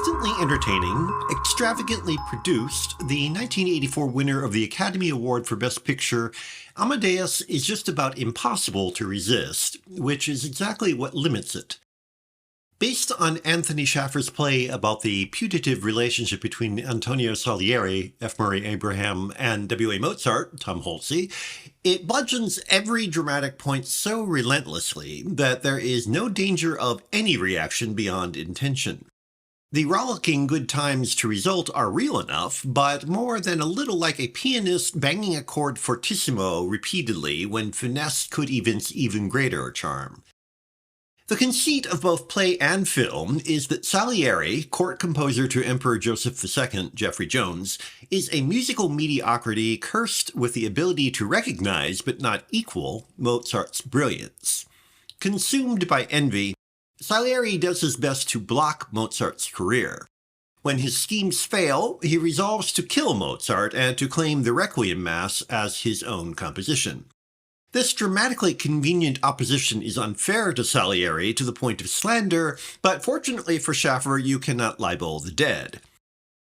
consistently entertaining, extravagantly produced, the 1984 winner of the Academy Award for Best Picture, Amadeus is just about impossible to resist, which is exactly what limits it. Based on Anthony Schaffer's play about the putative relationship between Antonio Salieri, F. Murray Abraham, and W.A. Mozart, Tom Holtze, it bludgeons every dramatic point so relentlessly that there is no danger of any reaction beyond intention. The rollicking good times to result are real enough, but more than a little like a pianist banging a chord fortissimo repeatedly when finesse could evince even greater charm. The conceit of both play and film is that Salieri, court composer to Emperor Joseph II, Geoffrey Jones, is a musical mediocrity cursed with the ability to recognize, but not equal, Mozart's brilliance. Consumed by envy, Salieri does his best to block Mozart's career. When his schemes fail, he resolves to kill Mozart and to claim the Requiem Mass as his own composition. This dramatically convenient opposition is unfair to Salieri to the point of slander, but fortunately for Schaffer, you cannot libel the dead.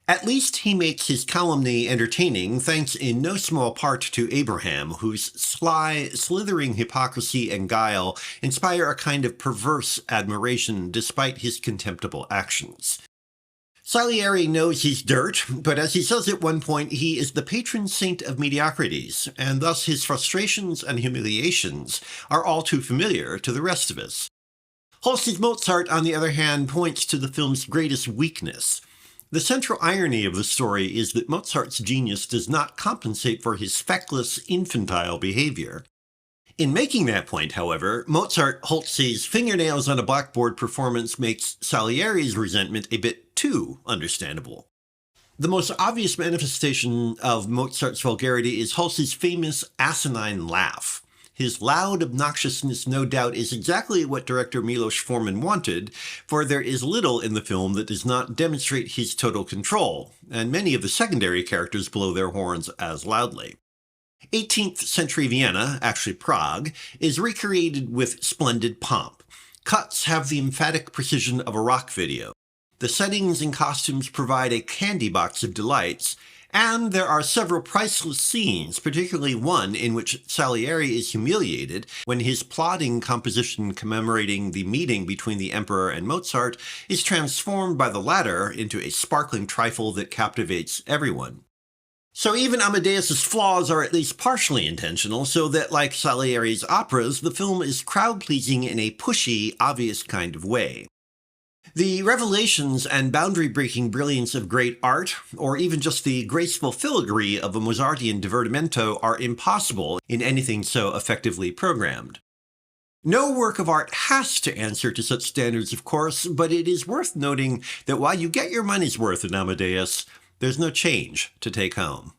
At least he makes his calumny entertaining, thanks in no small part to Abraham, whose sly, slithering hypocrisy and guile inspire a kind of perverse admiration despite his contemptible actions. Salieri knows he's dirt, but as he says at one point, he is the patron saint of mediocrities, and thus his frustrations and humiliations are all too familiar to the rest of us. Holst's Mozart, on the other hand, points to the film's greatest weakness. The central irony of the story is that Mozart's genius does not compensate for his feckless, infantile behavior. In making that point, however, Mozart Holtz's fingernails on a blackboard performance makes Salieri's resentment a bit too understandable. The most obvious manifestation of Mozart's vulgarity is Holtz's famous asinine laugh. His loud obnoxiousness, no doubt, is exactly what director Milos Forman wanted, for there is little in the film that does not demonstrate his total control, and many of the secondary characters blow their horns as loudly. 18th century Vienna, actually Prague, is recreated with splendid pomp. Cuts have the emphatic precision of a rock video. The settings and costumes provide a candy box of delights, and there are several priceless scenes, particularly one in which Salieri is humiliated when his plodding composition commemorating the meeting between the emperor and Mozart is transformed by the latter into a sparkling trifle that captivates everyone. So even Amadeus's flaws are at least partially intentional, so that, like Salieri's operas, the film is crowd-pleasing in a pushy, obvious kind of way. The revelations and boundary-breaking brilliance of great art, or even just the graceful filigree of a Mozartian divertimento, are impossible in anything so effectively programmed. No work of art has to answer to such standards, of course, but it is worth noting that while you get your money's worth in Amadeus, there's no change to take home.